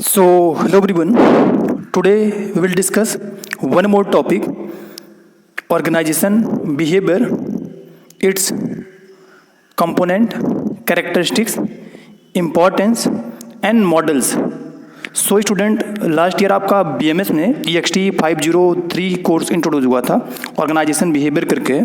So, hello everyone. Today we will discuss one more topic, organization behavior, its component, characteristics, importance and models. So student, last year आपका BMS में EXT 503 course introduce हुआ था organisation behaviour करके।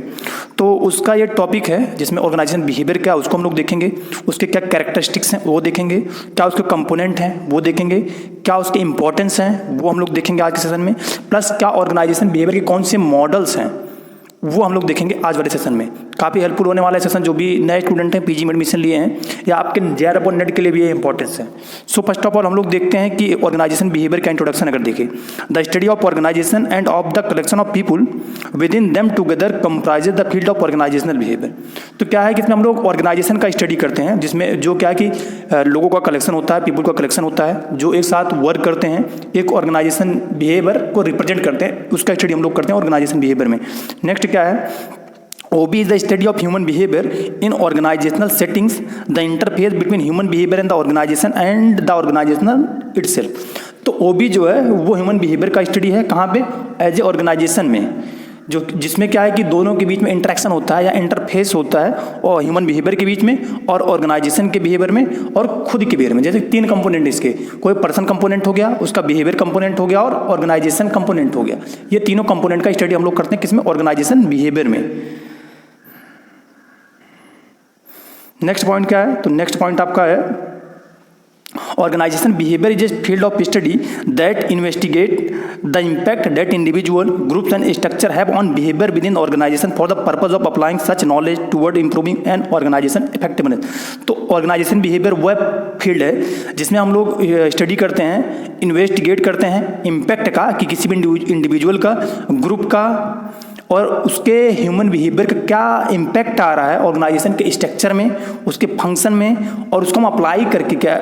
तो उसका ये topic है जिसमें ऑर्गेनाइजेशन बिहेवियर क्या उसको हम लोग देखेंगे, उसके क्या कैरेक्टरिस्टिक्स हैं वो देखेंगे, क्या उसके कंपोनेंट हैं वो देखेंगे, क्या उसके इंपॉर्टेंस हैं वो हम लोग देखेंगे आज के सेशन में, प्लस क्या ऑर्गेनाइजेशन बिहेवियर के कौन से मॉडल्स हैं वो हम लोग देखेंगे आज वाले सेशन में। काफ़ी हेल्पफुल होने वाला है सेशन, जो भी नए स्टूडेंट हैं PG में एडमिशन लिए हैं या आपके JEE के लिए भी ये इंपॉर्टेंस है। सो फर्स्ट ऑफ ऑल हम लोग देखते हैं कि ऑर्गेनाइजेशन बिहेवियर का इंट्रोडक्शन अगर देखें, the study of organisation and of the collection of people with in them together comprises the field of organizational behaviour. तो क्या है कि इसमें हम लोग ऑर्गेनाइजेशन का स्टडी करते हैं, जिसमें जो क्या है कि लोगों का कलेक्शन होता है, पीपुल का कलेक्शन होता है, जो एक साथ वर्क करते हैं, एक ऑर्गेनाइजेशन बिहेवियर को रिप्रेजेंट करते हैं, उसका स्टडी हम लोग करते हैं ऑर्गेनाइजेशन बिहेवियर में। नेक्स्ट क्या है, OB is the study of human behavior in organizational settings, the interface between human behavior and the organization and the organizational itself। तो OB जो है वो ह्यूमन बिहेवियर का स्टडी है, कहाँ पे, एज ए ऑर्गेनाइजेशन में, जो जिसमें क्या है कि दोनों के बीच में इंटरेक्शन होता है या इंटरफेस होता है, और ह्यूमन बिहेवियर के बीच में और ऑर्गेनाइजेशन के बिहेवियर में और खुद के बिहेवियर में। जैसे 3 कंपोनेंट इसके, कोई पर्सन कंपोनेंट हो गया, उसका बिहेवियर कंपोनेंट हो गया और ऑर्गेनाइजेशन कंपोनेंट हो गया। ये तीनों कंपोनेंट का स्टडी हम लोग करते हैं किसमें, ऑर्गेनाइजेशन बिहेवियर में। नेक्स्ट पॉइंट क्या है, तो नेक्स्ट पॉइंट आपका है, organization behaviour is a field of study that investigate the impact that individual groups and structure have on behaviour with in organization for the purpose of applying such knowledge toward improving and organization effectiveness. तो organization behaviour वह field है जिसमें हम लोग study करते हैं, investigate करते हैं इम्पैक्ट का, कि किसी भी इंडिविजुअल का, ग्रुप का और उसके ह्यूमन बिहेवियर का क्या इम्पैक्ट आ रहा है ऑर्गेनाइजेशन के स्ट्रक्चर में, उसके फंक्शन में, और उसको हम अप्लाई करके क्या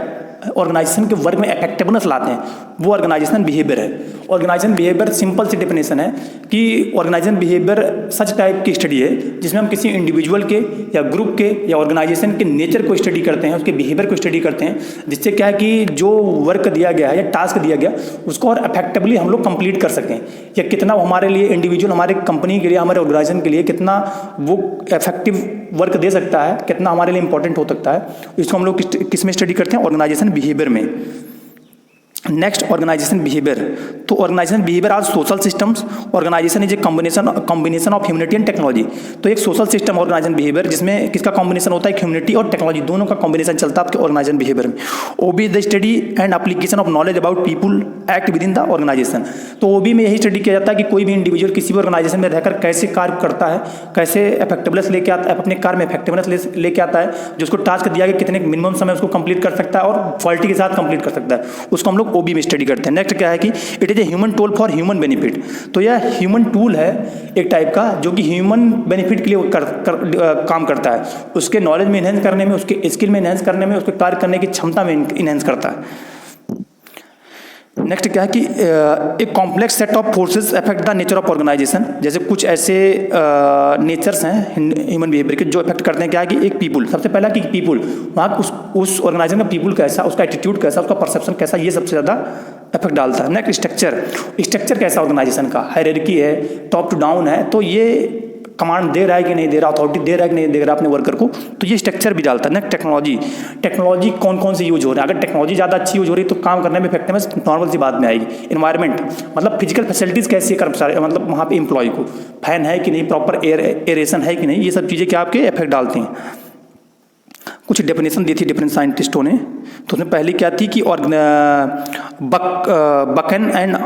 ऑर्गेनाइजेशन के वर्क में इफेक्टिवनेस लाते हैं, वो ऑर्गेनाइजेशन बिहेवियर है। ऑर्गेनाइजेशन बिहेवियर सिंपल सी डेफिनेशन है कि ऑर्गेनाइजेशन बिहेवियर सच टाइप की स्टडी है जिसमें हम किसी इंडिविजुअल के या ग्रुप के या ऑर्गेनाइजेशन के नेचर को स्टडी करते हैं, उसके बिहेवियर को स्टडी करते हैं, जिससे क्या है कि जो वर्क दिया गया है या टास्क दिया गया उसको और इफेक्टिवली हम लोग कंप्लीट कर सकें, या कितना हमारे लिए इंडिविजुअल, हमारे कंपनी के लिए, हमारे ऑर्गेनाइजेशन के लिए कितना वो इफेक्टिव वर्क दे सकता है, कितना हमारे लिए इंपॉर्टेंट हो सकता है, इसको हम लोग किस में स्टडी करते हैं, ऑर्गेनाइजेशन बिहेवियर में। Next, organization behaviour. तो ऑर्गेनाइजेशन बिहेवियर आज social systems, organization is a combination of humanity and technology. तो एक सोशल सिस्टम ऑर्गेनाइजेशन बिहेवियर जिसमें किसका कॉम्बिनेशन होता है, ह्यूमनिटी और टेक्नोलॉजी, दोनों का कॉम्बिनेशन चलता है आपके ऑर्गेनाइजेशन बिहेवियर में। OB is the study and application of knowledge about people act with in the organisation. तो OB में यही स्टडी किया जाता है कि कोई भी इंडिविजुअल किसी भी ऑर्गेनाइजेशन में रहकर कैसे कार्य करता है, कैसे इफेक्टिवनेस लेके आता है, अपने कार्य में इफेक्टिवनेस लेके आता है, जो उसको टास्क दिया गया कितने मिनिमम समय उसको कंप्लीट कर सकता है और क्वालिटी के साथ कंप्लीट कर सकता है, उसको हम लोग OB में स्टडी करते हैं। नेक्स्ट क्या है कि it is a human tool for human benefit. तो यह ह्यूमन टूल है एक टाइप का, जो कि ह्यूमन बेनिफिट के लिए काम करता है, उसके नॉलेज में इनहेंस करने में, उसके स्किल में इनहेंस करने में, उसके कार्य करने की क्षमता में इनहेंस करता है। नेक्स्ट क्या है कि एक complex set of forces affect the nature of organization. जैसे कुछ ऐसे नेचर्स हैं ह्यूमन बिहेवियर के जो अफेक्ट करते हैं, क्या है कि एक पीपुल, सबसे पहला कि पीपुल, वहाँ उस ऑर्गेनाइजेशन का पीपुल कैसा, उसका एटीट्यूड कैसा, उसका परसेप्शन कैसा, ये सबसे ज़्यादा इफेक्ट डालता है। नेक्स्ट, स्ट्रक्चर कैसा ऑर्गेनाइजेशन का, हायरार्की है, टॉप टू डाउन है, तो ये कमांड दे रहा है कि नहीं दे रहा, अथॉरिटी दे रहा है कि नहीं दे रहा अपने वर्कर को, तो ये स्ट्रक्चर भी डालता है। नेक्स्ट, टेक्नोलॉजी कौन कौन से यूज हो रहे हैं। अगर टेक्नोलॉजी ज़्यादा अच्छी यूज हो रही है तो काम करने में इफेक्टिवनेस नॉर्मल सी बात में आएगी। इन्वायरमेंट मतलब फिजिकल फैसिलिटीज़ कैसी है कर्मचारी, मतलब वहाँ पे एम्प्लॉय को, फैन है कि नहीं, प्रॉपर एरेशन है कि नहीं, ये सब चीज़ें क्या आपके इफेक्ट डालती हैं। कुछ डेफिनेशन दी थी डिफरेंट साइंटिस्टों ने, तो उसमें पहली क्या थी कि बकन एंड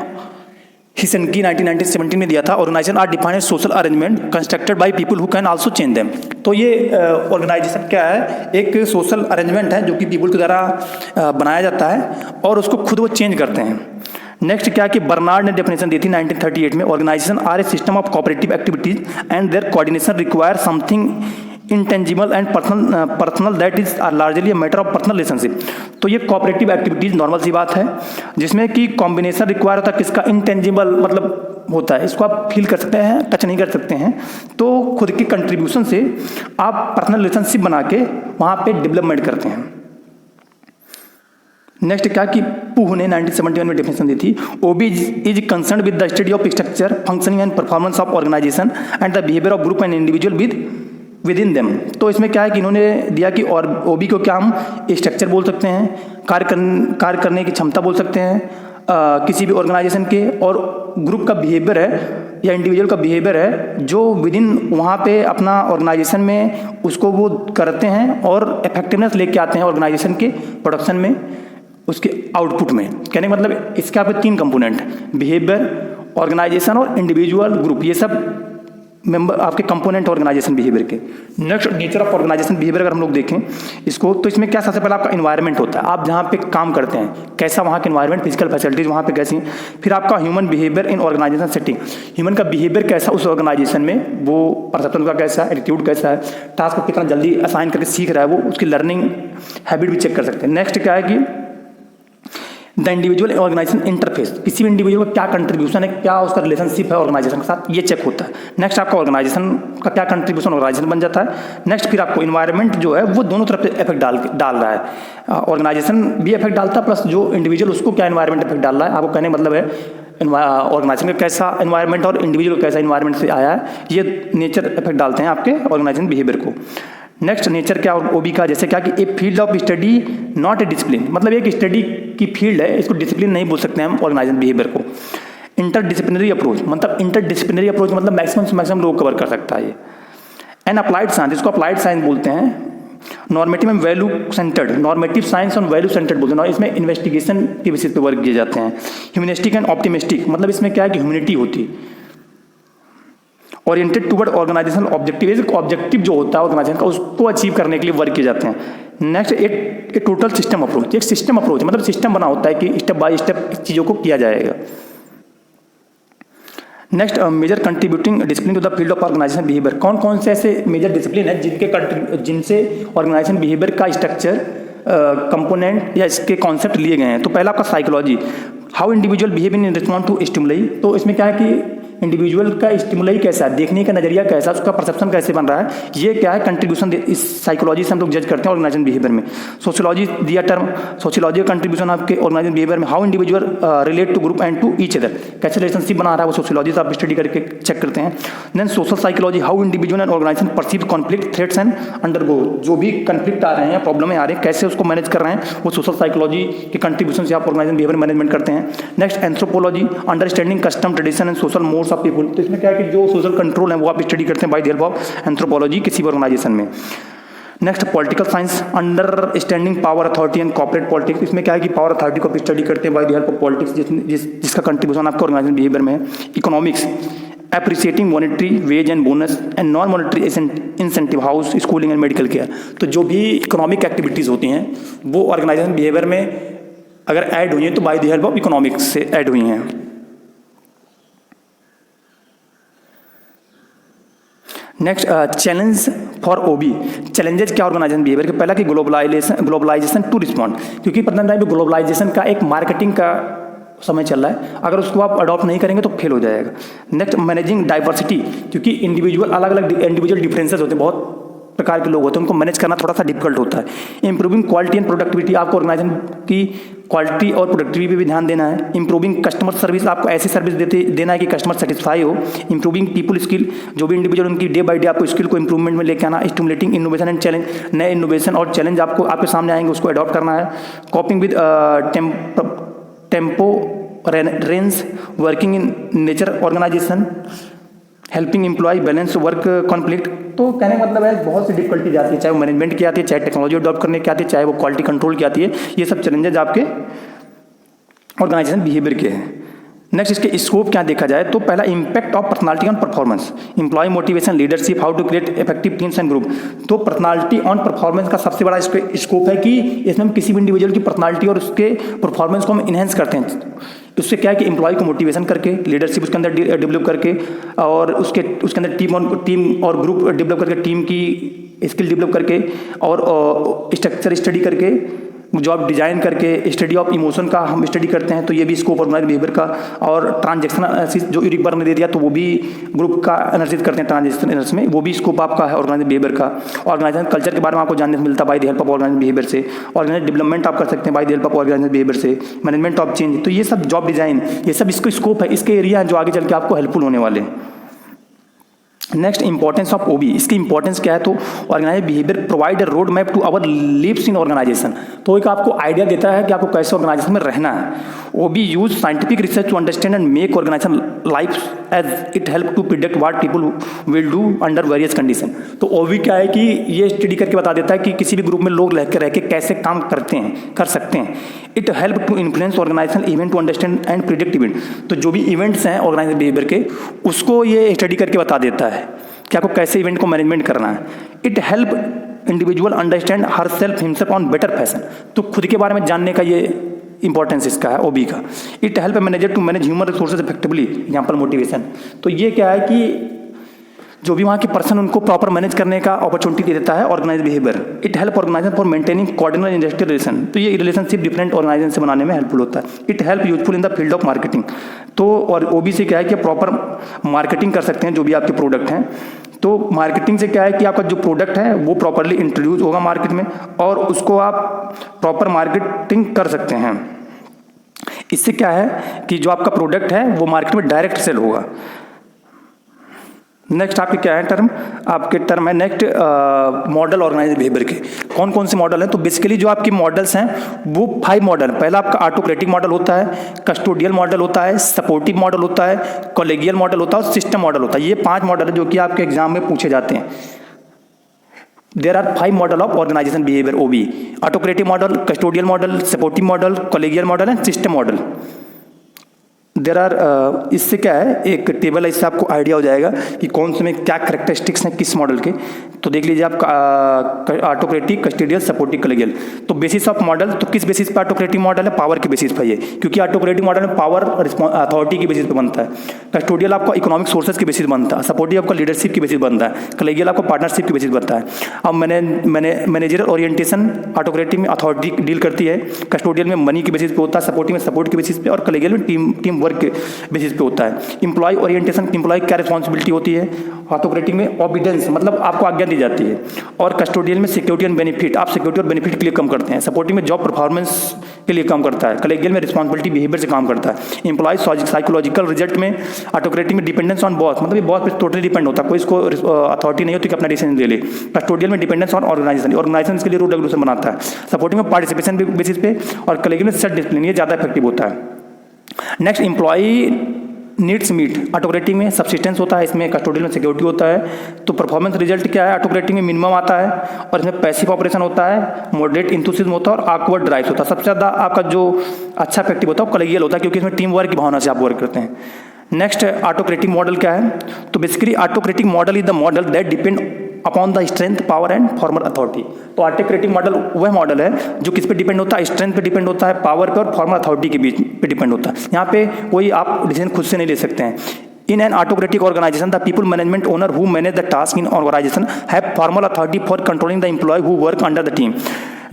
हिसनकी 1917 में दिया था, organization are defined as social arrangement constructed by people who can also change them. तो ये ऑर्गेनाइजेशन क्या है, एक सोशल अरेंजमेंट है जो कि पीपल के द्वारा बनाया जाता है और उसको खुद वो चेंज करते हैं। नेक्स्ट क्या कि बर्नार्ड ने डेफिनेशन दी थी 1938 में, organisation are a system of cooperative activities and their coordination require something intangible and personal that is largely a matter of personal relationship. तो ये कोऑपरेटिव एक्टिविटीज नॉर्मल सी बात है जिसमें कि कॉम्बिनेशन रिक्वायर होता है, किसका, इंटेंजिबल मतलब होता है, इसको आप फील कर सकते हैं, टच नहीं कर सकते हैं, तो खुद की कंट्रीब्यूशन से आप पर्सनल रिलेशनशिप बना के वहाँ पे डेवलपमेंट करते हैं। नेक्स्ट क्या कि पुह ने 1971 में डेफिनेशन दी थी, OB is concern with the study of structure, functioning and performance of organisation and the behaviour of group and individual with in them. तो इसमें क्या है कि इन्होंने दिया कि और ओबी को क्या हम स्ट्रक्चर बोल सकते हैं, कार्य करने की क्षमता बोल सकते हैं किसी भी ऑर्गेनाइजेशन के, और ग्रुप का बिहेवियर है या इंडिविजुअल का बिहेवियर है जो विद इन वहाँ पे अपना ऑर्गेनाइजेशन में उसको वो करते हैं और इफेक्टिवनेस लेके आते हैं ऑर्गेनाइजेशन के प्रोडक्शन में, उसके आउटपुट में। कहने का मतलब इसके आप 3 कंपोनेंट, बिहेवियर, ऑर्गेनाइजेशन और इंडिविजुअल ग्रुप, ये सब मेंबर आपके कंपोनेंट ऑर्गेनाइजेशन बिहेवियर के। Next nature of organisation behaviour अगर हम लोग देखें इसको, तो इसमें क्या सबसे पहले आपका इन्वायरमेंट होता है, आप जहाँ पे काम करते हैं कैसा वहाँ का इन्वायरमेंट, फिजिकल फैसिलिटीज वहाँ पे कैसी हैं। फिर आपका human behaviour in organisation setting, human का बिहेवियर कैसा उस ऑर्गेनाइजेशन में, वो परसेप्शन का कैसा है, एटीट्यूड कैसा है, टास्क को कितना जल्दी असाइन करके सीख रहा है वो, उसकी लर्निंग हैबिट भी चेक कर सकते हैं। नेक्स्ट क्या है कि द इंडिविजुअल ऑर्गेनाइजेशन इंटरफेस, किसी भी इंडिविजुअल का क्या कंट्रीब्यूशन है, क्या उसका रिलेशनशिप है ऑर्गेनाइजेशन के साथ, ये चेक होता है। नेक्स्ट आपका ऑर्गेनाइजेशन का क्या कंट्रीब्यूशन ऑर्गेनाइजेशन बन जाता है। नेक्स्ट फिर आपको इन्वायरमेंट जो है वो दोनों तरफ से इफेक्ट डाल रहा है, ऑर्गेनाइजेशन भी इफेक्ट डालता है प्लस जो इंडिविजुअल उसको क्या इन्वायरमेंट इफेक्ट डाल रहा है। आपको कहने मतलब है ऑर्गेनाइजेशन का कैसा इन्वायरमेंट और इंडिविजुअल कैसा इन्वायरमेंट से आया है, ये नेचर इफेक्ट डालते हैं आपके ऑर्गेनाइजेशन बिहेवियर को। नेक्स्ट नेचर क्या और ओबी का, जैसे क्या कि ए field of study not a discipline, मतलब एक स्टडी की फील्ड है, इसको डिसिप्लिन नहीं बोल सकते हम ऑर्गेनाइजेशन बिहेवियर को। इंटरडिसिप्लिनरी अप्रोच, मतलब इंटरडिसिप्लिनरी अप्रोच मतलब मैक्सिमम से मैक्सिमम लोग कवर कर सकता है ये। एंड अप्लाइड साइंस, इसको अप्लाइड साइंस बोलते हैं। Normative and value centred, normative science और वैल्यू सेंटर्ड बोलते हैं, इसमें इन्वेस्टिगेशन के बेसिस पे वर्क किए जाते हैं। ह्यूमनिस्टिक एंड ऑप्टिमिस्टिक, मतलब इसमें क्या है कि ह्यूमनिटी होती है। Oriented toward organisation objective, objective जो होता है ऑर्गेनाइजेशन का उसको अचीव करने के लिए वर्क किए जाते हैं। नेक्स्ट एक टोटल सिस्टम अप्रोच, एक सिस्टम अप्रोच मतलब सिस्टम बना होता है कि स्टेप बाय स्टेप इस चीज़ों को किया जाएगा। Next major contributing discipline to the field of organisation behaviour, कौन कौन से ऐसे मेजर डिसिप्लिन है जिनसे ऑर्गेनाइजेशन बिहेवियर का स्ट्रक्चर कंपोनेंट या इसके कॉन्सेप्ट लिए गए हैं। तो पहला आपका psychology, how individual behave in response to stimuli, तो इसमें क्या है कि इंडिविजुअल का स्टिमुलाई कैसा है, देखने का नजरिया कैसा है, उसका परसेप्शन कैसे बन रहा है, ये क्या है कंट्रीब्यूशन इस साइकोलॉजी से हम लोग जज करते हैं ऑर्गेनाइजेशन बिहेवियर में। सोशियोलॉजी दिया टर्म, सोशियोलॉजी का कंट्रीब्यूशन आपके ऑर्गेनाइजेशन बिहेवियर में, how individual relate to group and to each other, कैसे रिलेशनशिप बना रहा है वो सोशियोलॉजी से आप स्टडी करके चेक करते हैं। Then social psychology, how individual and organisation perceive conflict threats and undergo, जो भी कॉन्फ्लिक्ट आ रहे हैं या प्रॉब्लम आ रहे हैं कैसे उसको मैनेज कर रहे हैं, वो सोशल साइकोलॉजी के कंट्रीब्यूशन से आप ऑर्गेनाइजेशन बिहेवियर मैनेजमेंट करते हैं। Next anthropology, understanding custom tradition and social modes of people, तो इसमें क्या है कि जो सोशल कंट्रोल है वो आप स्टडी करते हैं by the help of anthropology किसी भी ऑर्गेनाइजेशन में। Next political science, understanding power authority and corporate politics, इसमें क्या है कि पावर अथॉरिटी को स्टडी करते हैं by the help of politics जिसका कंट्रीब्यूशन आपका ऑर्गेनाइजेशन बिहेवियर में है। Economics, appreciating monetary wage and bonus and non monetary incentive, house schooling and medical care, तो जो भी इकोनॉमिक एक्टिविटीज़ होती हैं वो ऑर्गेनाइजेशन बिहेवियर में अगर ऐड हुई हैं तो by the help of economics से ऐड हुई हैं। Next challenge for OB, challenges क्या ऑर्गेनाइजेशन बिहेवियर के, पहला कि ग्लोबलाइजेशन टू रिस्पॉन्ड, क्योंकि पता नहीं ग्लोबलाइजेशन का एक मार्केटिंग का समय चल रहा है, अगर उसको आप अडॉप्ट नहीं करेंगे तो फेल हो जाएगा। नेक्स्ट मैनेजिंग डाइवर्सिटी, क्योंकि इंडिविजुअल अलग अलग इंडिविजुअल डिफरेंसेस होते हैं, बहुत प्रकार के लोग होते हैं, उनको मैनेज करना थोड़ा सा डिफिकल्ट होता है। इंप्रूविंग क्वालिटी एंड प्रोडक्टिविटी, आपको ऑर्गेनाइजेशन की क्वालिटी और प्रोडक्टिविटी पे भी ध्यान देना है। इंप्रूविंग कस्टमर सर्विस, आपको ऐसी सर्विस देना है कि कस्टमर सेटिस्फाई हो। इंप्रूविंग पीपल स्किल, जो भी इंडिविजुअल उनकी डे बाय डे आपको स्किल को इंप्रूवमेंट में लेके आना। स्टिमुलेटिंग इनोवेशन एंड चैलेंज, नए इनोवेशन और चैलेंज आपको आपके सामने आएंगे उसको अडॉप्ट करना है। Coping with tempo range, working in nature organisation, helping employ balance work conflict, तो कहने का मतलब है बहुत सी डिफिकल्टीज आती है, चाहे वो मैनेजमेंट की आती है, चाहे टेक्नोलॉजी अडॉप्ट करने की आती है, चाहे वो क्वालिटी कंट्रोल की आती है, ये सब चैलेंजेस आपके ऑर्गेनाइजेशन बिहेवियर के हैं। नेक्स्ट इसके स्कोप क्या देखा जाए तो पहला impact of personality on performance, employ motivation, leadership, how to create effective teams and group, तो पर्सनालिटी ऑन परफॉर्मेंस का सबसे बड़ा स्कोप है कि इसमें हम किसी भी इंडिविजुअल की पर्सनालिटी और उसके परफॉर्मेंस को हम इन्हेंस करते हैं। उससे क्या है कि एम्प्लॉय को मोटिवेशन करके, लीडरशिप उसके अंदर डेवलप करके, और उसके अंदर टीम और ग्रुप डेवलप करके, टीम की स्किल डेवलप करके और स्ट्रक्चर स्टडी करके जॉब डिजाइन करके स्टडी ऑफ इमोशन का हम स्टडी करते हैं, तो ये भी स्कोप ऑर्गेनाइज बिहेवियर का। और ट्रांजेक्शन एनालिसिस जो इरिक बर्ग ने दे दिया, तो वो भी ग्रुप का एनालिसिस करते हैं ट्रांजेक्शन एनालिसिस में, वो भी स्कोप आपका है ऑर्गेनाइज बिहेवियर का। ऑर्गेनाइजेशन कल्चर के बारे में आपको जानने को मिलता है by the help of organise behaviour से। ऑर्गेनाइज डेवलपमेंट आप कर सकते हैं by the help of organise behaviour से। मैनेजमेंट ऑफ चेंज, तो ये सब जॉब डिजाइन, ये सब इसको स्कोप है, इसके एरिया हैं जो आगे चल के आपको हेल्पफुल होने वाले हैं। Next, importance of OB. इसकी इंपॉर्टेंस क्या है, तो organise behaviour provide a road map to our lives in organisation, तो एक आपको आइडिया देता है कि आपको कैसे ऑर्गेनाइजेशन में रहना है। OB use scientific research to understand and make organisation life as it help to predict what people will do under various condition. तो ओबी क्या है कि ये स्टडी करके बता देता है कि किसी भी ग्रुप में लोग रह के कैसे काम करते हैं, कर सकते हैं। It help to influence organisation event to understand and predict event, तो जो भी इवेंट्स हैं ऑर्गेनाइजेशन बिहेवियर के, उसको ये स्टडी करके बता देता है कि आपको कैसे इवेंट को मैनेजमेंट करना है। It help individual understand her self himself on better fashion, तो खुद के बारे में जानने का ये इंपॉर्टेंस इसका है ओबी का। It help manager to manage human resources effectively, example motivation, तो ये क्या है कि जो भी वहाँ के पर्सन उनको प्रॉपर मैनेज करने का अपॉर्चुनिटी दे देता है organise behaviour. It help organisation for maintaining coordinated industrial relation, तो ये रिलेशनशिप डिफरेंट ऑर्गेनाइजेशन से बनाने में हेल्पफुल होता है। It help useful in the field of marketing, तो और ओबी से क्या है कि प्रॉपर मार्केटिंग कर सकते हैं जो भी आपके प्रोडक्ट हैं। तो मार्केटिंग से क्या है कि आपका जो प्रोडक्ट है वो प्रॉपरली इंट्रोड्यूस होगा मार्केट में, और उसको आप प्रॉपर मार्केटिंग कर सकते हैं। इससे क्या है कि जो आपका प्रोडक्ट है वो मार्केट में डायरेक्ट सेल होगा। नेक्स्ट आपके क्या है टर्म, आपके टर्म है नेक्स्ट मॉडल ऑर्गेनाइज बिहेवियर के। कौन कौन से मॉडल हैं, तो बेसिकली जो आपके मॉडल्स हैं वो 5 मॉडल। पहला आपका ऑटोक्रेटिक मॉडल होता है, कस्टोडियल मॉडल होता है, सपोर्टिव मॉडल होता है, कॉलेगियल मॉडल होता है और सिस्टम मॉडल होता है। ये 5 मॉडल है जो कि आपके एग्जाम में पूछे जाते हैं। There are 5 model of organisation behaviour OB: autocratic model, custodial model, supportive model, collegial model and system model. There are इससे क्या है, एक टेबल है, इससे आपको आइडिया हो जाएगा कि कौन से में क्या करेक्टरिस्टिक्स हैं किस मॉडल के। तो देख लीजिए आपका ऑटोक्रेटिक, कस्टोडियल, सपोर्टिव, कॉलेगियल। तो बेसिस ऑफ मॉडल, तो किस बेसिस पे ऑटोक्रेटिक मॉडल है, पावर के बेसिस पे ये, क्योंकि ऑटोक्रेटिक मॉडल में पावर अथॉरिटी की बेसिस पे बनता है। कस्टोडियल आपका इकोनॉमिक सोर्सेज के बेसिस बनता है, सपोर्टिव आपका लीडरशिप की बेसिस बनता है, कॉलेगियल आपका पार्टनरशिप की बेसिस बनता है। अब मैनेजरल ओरिएंटेशन ऑटोक्रेटिक में अथॉरिटी डील करती है, कस्टोडियल में मनी के बेसिस पे होता है, सपोर्टिव में सपोर्ट के बेसिस पे, और कॉलेगियल में टीम वर्क के बेसिस पे होता है। एम्प्लॉय ओरिएंटेशन, एम्प्लॉय क्या रिस्पॉन्सिबिलिटी होती है, ऑटोक्रेटिक में ऑबिडेंस, मतलब आपको आज्ञा दी जाती है, और कस्टोडियल में सिक्योरिटी एंड बेनिफिट, आप सिक्योरिटी और बेनिफिट के लिए काम करते हैं। सपोर्टिव में जॉब परफॉर्मेंस के लिए काम करता है, कॉलेगियल में रिस्पॉन्सिबिलिटी बिहेवियर से काम करता है। एम्प्लॉय साइकोलॉजिकल रिजल्ट में, ऑटोक्रेटिक में डिपेंडेंस ऑन बॉस, मतलब ये बॉस पे टोटली डिपेंड होता है, कोई इसको अथॉरिटी नहीं होती कि अपना डिसीजन ले ले। कस्टोडियल में डिपेंडेंस ऑन ऑर्गेनाइजेशन, ऑर्गेनाइजेशन इसके लिए रूल रेगुलेशन बनाता है। सपोर्टिव में पार्टिसिपेशन बेसिस पे, और कॉलेगियल में सेल्फ डिसिप्लिन, ये ज़्यादा इफेक्टिव होता है। Next, employ needs meet, autocratic में सब्सिस्टेंस होता है, इसमें कस्टोडियल में सिक्योरिटी होता है। तो परफॉर्मेंस रिजल्ट क्या है, ऑटोक्रेटिक में मिनिमम आता है, और इसमें पैसिव ऑपरेशन होता है, मॉडरेट इंथुसिज्म होता है, और ऑकवर्ड ड्राइव होता है। सबसे ज़्यादा आपका जो अच्छा इफेक्टिव होता है वो कॉलेगियल होता है, क्योंकि इसमें टीम वर्क की भावना से आप वर्क करते हैं। नेक्स्ट, ऑटोक्रेटिक मॉडल क्या है, तो basically autocratic model is the model that depend upon the strength, power and formal authority. तो ऑटोक्रेटिक मॉडल वह मॉडल है जो किस पे डिपेंड होता है, स्ट्रेंथ पे डिपेंड होता है, पावर पे और फॉर्मल अथॉरिटी के बीच पे डिपेंड होता है। यहाँ पे कोई आप डिसीजन खुद से नहीं ले सकते हैं। In an autocratic organization, the people management owner who manage the task in organization have formal authority for controlling the employee who work under the team.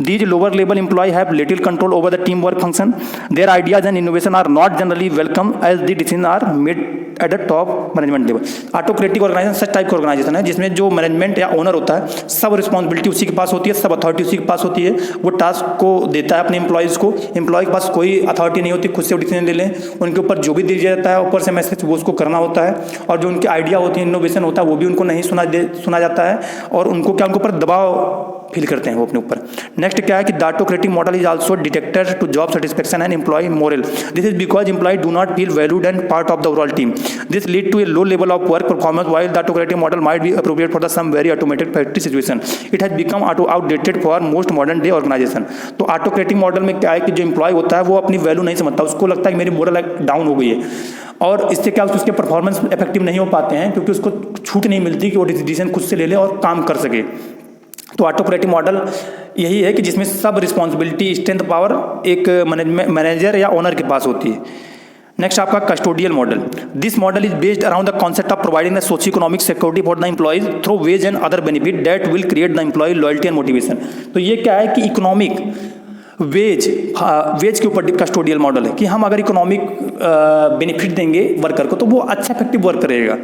These lower level employees have little control over the teamwork function. Their ideas and innovation are not generally welcome as the decisions are made at the top management level. Autocratic organisation such type का organisation है जिसमें जो management या owner होता है, सब responsibility उसी के पास होती है, सब अथॉरिटी उसी के पास होती है। वो टास्क को देता है अपने एम्प्लॉयज़ को, एम्प्लॉय के पास कोई अथॉरिटी नहीं होती, खुद से डिसीजन ले लें, उनके ऊपर जो भी दिया जाता है ऊपर से मैसेज वो उसको करना होता है, और जो उनके आइडिया होती है, इनोवेशन होता है, वो भी उनको नहीं सुना जाता है, और उनको क्या, उनके ऊपर दबाव फील करते हैं वो अपने ऊपर। नेक्स्ट क्या है कि the autocratic model is also detector to job satisfaction and employ morale. This is because employ do not feel valued and part of the overall team. This lead to a low level of work performance while the autocratic model might be appropriate for the some very automated factory situation. It has become outdated for most modern day organisation. तो autocratic model में क्या है कि जो employ होता है वो अपनी वैल्यू नहीं समझता, उसको लगता है कि मेरी मोरल डाउन हो गई है, और इससे क्या उसके परफॉर्मेंस इफेक्टिव नहीं हो पाते हैं, क्योंकि उसको छूट नहीं मिलती कि वो डिसीजन खुद से ले ले और काम कर सके। तो ऑटोक्रेटिक मॉडल यही है कि जिसमें सब रिस्पॉन्सिबिलिटी, स्ट्रेंथ, पावर एक मैनेजर या ओनर के पास होती है। नेक्स्ट आपका custodial model. This model is based around the concept of providing the socio economic security for the employees through wage and other benefit that will create the employ loyalty and motivation. तो ये क्या है कि economic veg के ऊपर custodial model है कि हम अगर इकोनॉमिक बेनिफिट देंगे वर्कर को तो वो अच्छा इफेक्टिव वर्क करेगा।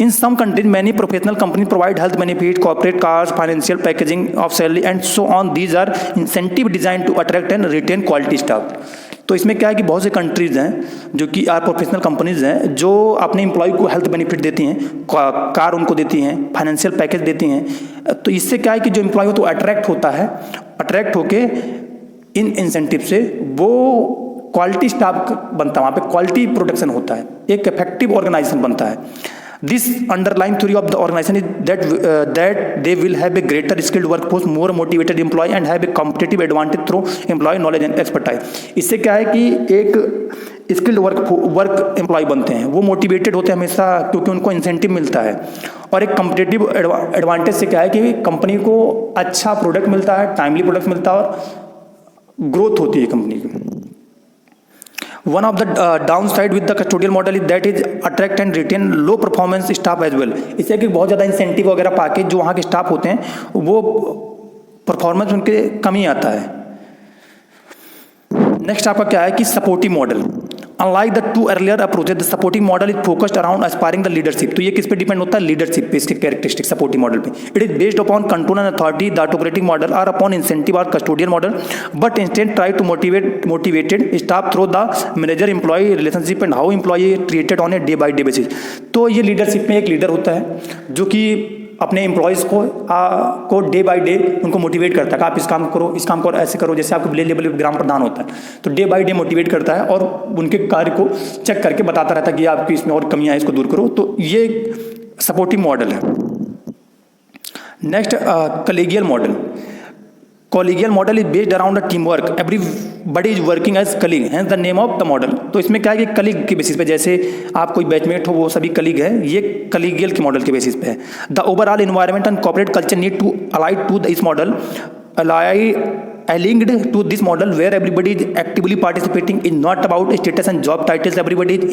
In some countries many professional company provide health benefit, corporate cars, financial packaging of salary and so on. These are incentive design to attract and retain quality staff. तो इसमें क्या है कि बहुत से कंट्रीज़ हैं जो कि प्रोफेशनल कंपनीज़ हैं जो अपने एम्प्लॉय को हेल्थ बेनिफिट देती हैं, कार उनको देती हैं, फाइनेंशियल पैकेज देती हैं। तो इससे क्या है कि जो एम्प्लॉय हो तो अट्रैक्ट होता है, अट्रैक्ट होके इन इंसेंटिव से वो क्वालिटी स्टाफ बनता है, वहाँ पे क्वालिटी प्रोडक्शन होता है, एक इफेक्टिव ऑर्गेनाइजेशन बनता है। This underlying theory of the organization is that they will have a greater skilled workforce, more motivated employee and have a competitive advantage through employee knowledge and expertise। इससे क्या है कि एक स्किल्ड वर्क एम्प्लॉय बनते हैं, वो motivated होते हैं हमेशा क्योंकि उनको इंसेंटिव मिलता है। और एक कम्पिटिटिव एडवांटेज से क्या है कि कंपनी को अच्छा प्रोडक्ट मिलता है, टाइमली प्रोडक्ट मिलता है और ग्रोथ होती है कंपनी की। One of the downside with the custodial model is that is attract and retain low performance staff as well। इससे कि बहुत ज़्यादा इंसेंटिव वगैरह पाके जो वहाँ के स्टाफ होते हैं वो परफॉर्मेंस उनके कमी आता है। नेक्स्ट आपका क्या है कि supportive model. Unlike the two earlier approaches, the supporting model is focused around aspiring the leadership। तो ये किस पे डिपेंड होता है? लीडरशिप पे, इसके कैरेक्टरिस्टिक सपोर्टिव मॉडल पे। It is based upon control and authority, the operating model, or upon incentive or custodial model, but instead try to motivated staff through the manager-employee relationship and how employee is treated on a day-by-day basis। तो ये leadership में एक leader होता है जो कि अपने employees को डे बाय डे उनको मोटिवेट करता है कि आप इस काम करो, इस काम को ऐसे करो। जैसे आपको विलेज लेवल पे ग्राम प्रधान होता है तो डे बाय डे मोटिवेट करता है और उनके कार्य को चेक करके बताता रहता है कि आपकी इसमें और कमियां हैं, इसको दूर करो। तो ये सपोर्टिव मॉडल है। Next collegial model. Collegial model is based around the team work, everybody is working as colleague, hence the name of the model. तो इसमें क्या है कि कलीग के बेसिस पे, जैसे आप कोई बैचमेट हो वो सभी कलीग है, ये कलीगियल के मॉडल के बेसिस पे है। The overall environment and corporate culture need to allied to this model, linked to this model where everybody is actively participating, is not about status and job titles, everybody is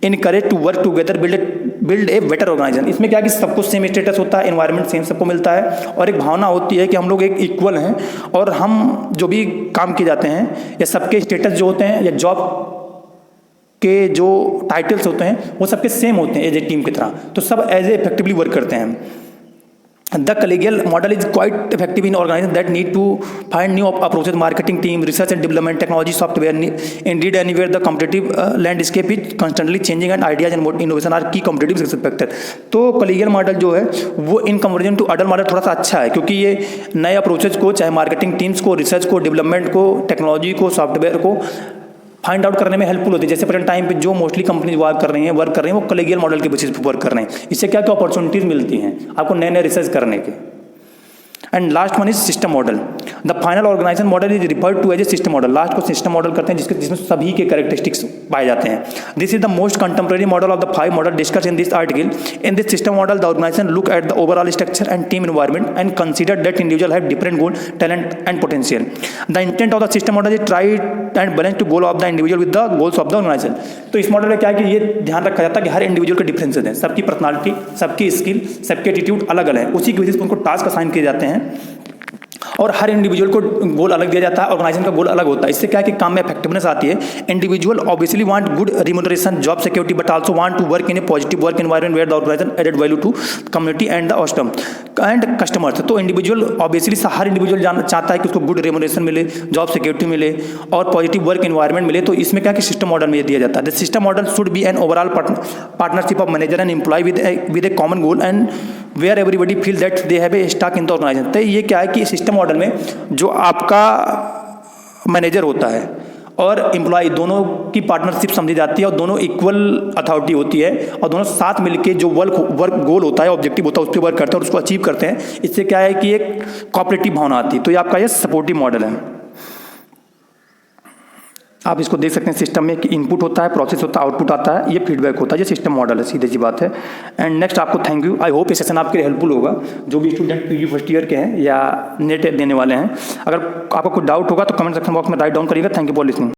encouraged to work together, build a better organization। इसमें क्या है कि सबको same status होता है, environment same सबको मिलता है और एक भावना होती है कि हम लोग एक इक्वल हैं और हम जो भी काम किए जाते हैं या सबके स्टेटस जो होते हैं या जॉब के जो टाइटल्स होते हैं वो सबके सेम होते हैं एज ए टीम की तरह, तो सब एज ए इफेक्टिवली वर्क करते हैं। The collegial model is quite effective in organizations that need to find new approaches, marketing team, research and development, technology, software, indeed anywhere the competitive landscape is constantly changing and ideas and innovation are key competitive success factor। तो collegial model जो है वो in comparison to अडल model थोड़ा सा अच्छा है क्योंकि ये नए अप्रोचेज को, चाहे मार्केटिंग टीम्स को, रिसर्च को, डेवलपमेंट को, टेक्नोलॉजी को, सॉफ्टवेयर को फाइंड आउट करने में हेल्पफुल होती है। जैसे प्रेजेंट टाइम पे जो मोस्टली कंपनीज वर्क कर रही हैं वो कॉलेगियल मॉडल के बेसिस पे वर्क कर रहे हैं। इससे क्या क्या अपॉर्चुनिटीज मिलती हैं आपको नए नए रिसर्च करने के। And last one is system model. The final organisation model is referred to as a system model. Last को सिस्टम मॉडल करते हैं जिसमें सभी के कैरेक्टरिस्टिक्स पाए जाते हैं। This is the most contemporary model of the 5 model discuss in this article. In this system model the organisation look at the overall structure and team environment and consider that individual have different goal, talent and potential. The intent of the system model is try and balance to goal of the individual with the goals of the organisation. तो इस model में क्या है कि ये ध्यान रखा जाता है कि हर इंडिविजुअल के डिफरेंसेज हैं, सबकी पर्सनालिटी, सबकी स्किल, सबके एटीट्यूड अलग अलग है, उसी की वजह से उनको टास्क असाइन किए जाते हैं और हर इंडिविजुअल को गोल अलग दिया जाता है, ऑर्गेनाइजेशन का गोल अलग होता है। इससे क्या है कि काम में इफेक्टिवनेस आती है। Individual obviously want good remuneration, job security, but also want to work in a positive work environment where the organisation added value to community and the ऑस्टम एंड कस्टमर्स। तो इंडिविजुअल ऑब्वियसली हर individual चाहता है कि उसको good remuneration मिले, job security मिले और पॉजिटिव वर्क एनवायरनमेंट मिले। तो इसमें क्या है कि सिस्टम मॉडल में दिया जाता है। The system model should be an overall partnership of manager and employ with a common goal and where everybody feel that they have a stock in the organisation. तो ये क्या है कि सिस्टम मॉडल में जो आपका मैनेजर होता है और एम्प्लॉय दोनों की पार्टनरशिप समझी जाती है और दोनों इक्वल अथॉरिटी होती है और दोनों साथ मिलके जो वर्क गोल होता है, ऑब्जेक्टिव होता है, उस पर वर्क करते हैं और उसको अचीव करते हैं। इससे क्या है कि एक कोऑपरेटिव भावना आती है। तो ये आपका ये सपोर्टिव मॉडल है। आप इसको देख सकते हैं सिस्टम में कि इनपुट होता है, प्रोसेस होता है, आउटपुट आता है, ये फीडबैक होता है, ये सिस्टम मॉडल है, सीधी सी बात है। एंड नेक्स्ट आपको थैंक यू। आई होप ये सेशन आपके लिए हेल्पफुल होगा, जो भी स्टूडेंट पीजी फर्स्ट ईयर के हैं या नेट देने वाले हैं। अगर आपको कोई डाउट होगा तो कमेंट सेक्शन बॉक्स में राइट डाउन करिएगा। Thank you for listening.